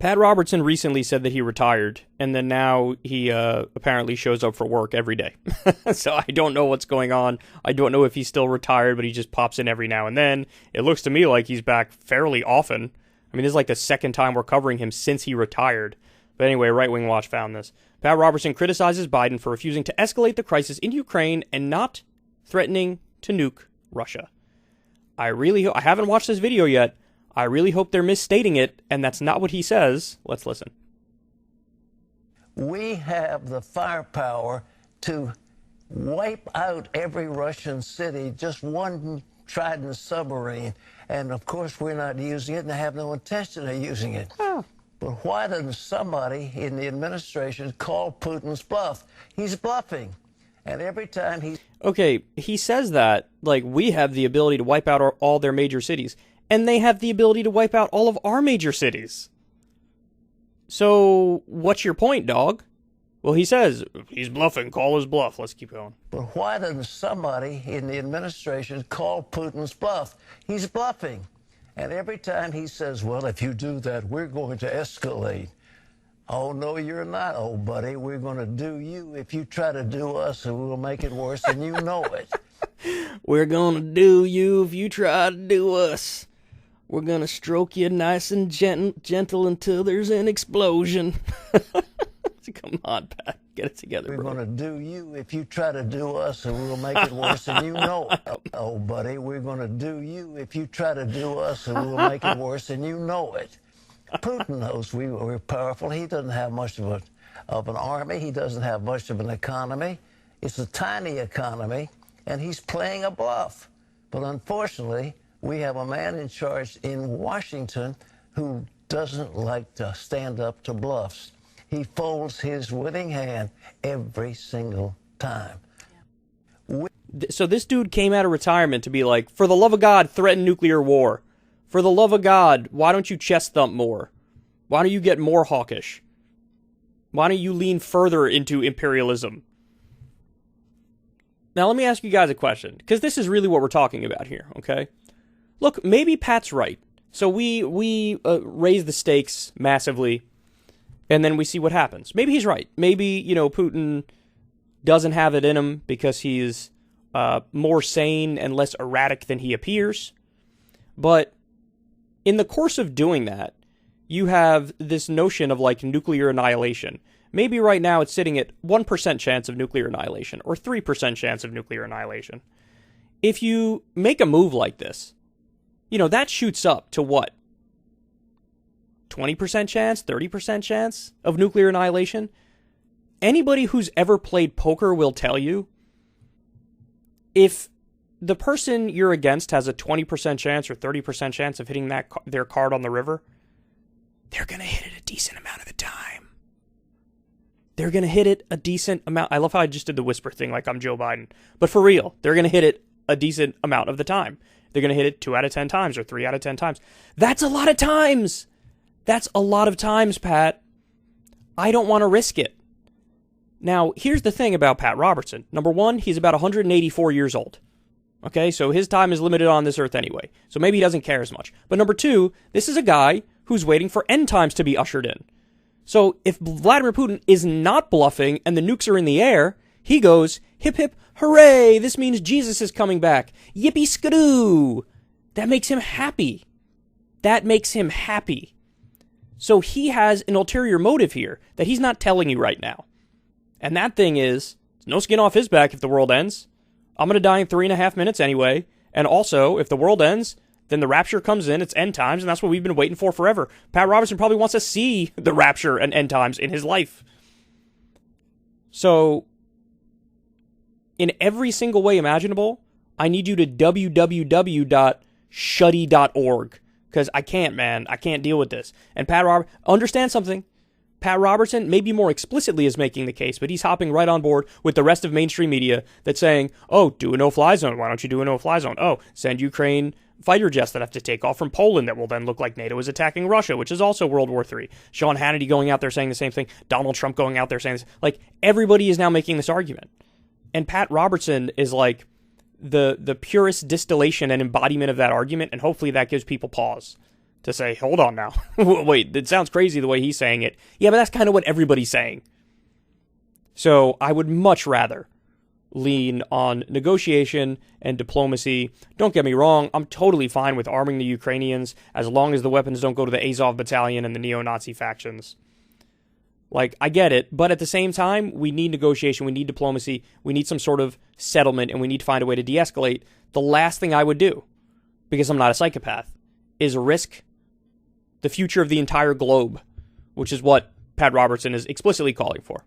Pat Robertson recently said that he retired, and then now he apparently shows up for work every day. So I don't know what's going on. I don't know if he's still retired, but he just pops in every now and then. It looks to me like he's back fairly often. I mean, this is like the second time we're covering him since he retired. But anyway, Right Wing Watch found this. Pat Robertson criticizes Biden for refusing to escalate the crisis in Ukraine and not threatening to nuke Russia. I haven't watched this video yet. I really hope they're misstating it, and that's not what he says. Let's listen. We have the firepower to wipe out every Russian city, just one Trident submarine. And, of course, we're not using it and have no intention of using it. Oh. But why doesn't somebody in the administration call Putin's bluff? He's bluffing. And every time he... Okay, he says that, like, we have the ability to wipe out all their major cities. And they have the ability to wipe out all of our major cities. So, what's your point, dog? Well, he says, he's bluffing, call his bluff. Let's keep going. But why doesn't somebody in the administration call Putin's bluff? He's bluffing. And every time he says, well, if you do that, we're going to escalate. Oh, no, you're not, old buddy. We're going to do you if you try to do us, and we'll make it worse, and you know it. We're going to do you if you try to do us. We're going to stroke you nice and gentle until there's an explosion. Come on, Pat. Get it together, We're bro. going to do you if you try to do us, and we'll make it worse, and you know it. Oh, buddy, we're going to do you if you try to do us, and we'll make it worse, and you know it. Putin knows we're powerful. He doesn't have much of an army. He doesn't have much of an economy. It's a tiny economy, and he's playing a bluff. But unfortunately, we have a man in charge in Washington who doesn't like to stand up to bluffs. He folds his winning hand every single time. Yeah. So this dude came out of retirement to be like, for the love of God, threaten nuclear war. For the love of God, why don't you chest thump more? Why don't you get more hawkish? Why don't you lean further into imperialism? Now, let me ask you guys a question, because this is really what we're talking about here, okay? Look, maybe Pat's right. So we raise the stakes massively, and then we see what happens. Maybe he's right. Maybe, Putin doesn't have it in him because he's more sane and less erratic than he appears. But in the course of doing that, you have this notion of, like, nuclear annihilation. Maybe right now it's sitting at 1% chance of nuclear annihilation, or 3% chance of nuclear annihilation. If you make a move like this, that shoots up to what? 20% chance, 30% chance of nuclear annihilation? Anybody who's ever played poker will tell you, if the person you're against has a 20% chance or 30% chance of hitting their card on the river, they're going to hit it a decent amount of the time. They're going to hit it a decent amount. I love how I just did the whisper thing like I'm Joe Biden. But for real, they're going to hit it a decent amount of the time. They're going to hit it 2 out of 10 times or 3 out of 10 times. That's a lot of times. That's a lot of times, Pat. I don't want to risk it. Now, here's the thing about Pat Robertson. Number one, he's about 184 years old. Okay, so his time is limited on this earth anyway. So maybe he doesn't care as much. But number two, this is a guy who's waiting for end times to be ushered in. So if Vladimir Putin is not bluffing and the nukes are in the air, he goes, hip hip, hooray, this means Jesus is coming back. Yippee skidoo. That makes him happy. That makes him happy. So he has an ulterior motive here that he's not telling you right now. And that thing is, no skin off his back if the world ends. I'm going to die in 3.5 minutes anyway. And also, if the world ends, then the rapture comes in, it's end times, and that's what we've been waiting for forever. Pat Robertson probably wants to see the rapture and end times in his life. So, in every single way imaginable, I need you to www.shuddy.org. Because I can't, man. I can't deal with this. And understand something. Pat Robertson, maybe more explicitly, is making the case, but he's hopping right on board with the rest of mainstream media that's saying, oh, do a no-fly zone. Why don't you do a no-fly zone? Oh, send Ukraine fighter jets that have to take off from Poland that will then look like NATO is attacking Russia, which is also World War III. Sean Hannity going out there saying the same thing. Donald Trump going out there saying this. Like, everybody is now making this argument. And Pat Robertson is like the purest distillation and embodiment of that argument, and hopefully that gives people pause. to say, hold on now. Wait, it sounds crazy the way he's saying it. Yeah, but that's kind of what everybody's saying. So I would much rather lean on negotiation and diplomacy. Don't get me wrong, I'm totally fine with arming the Ukrainians as long as the weapons don't go to the Azov battalion and the neo-Nazi factions. Like, I get it, but at the same time, we need negotiation, we need diplomacy, we need some sort of settlement, and we need to find a way to de-escalate. The last thing I would do, because I'm not a psychopath, is risk the future of the entire globe, which is what Pat Robertson is explicitly calling for.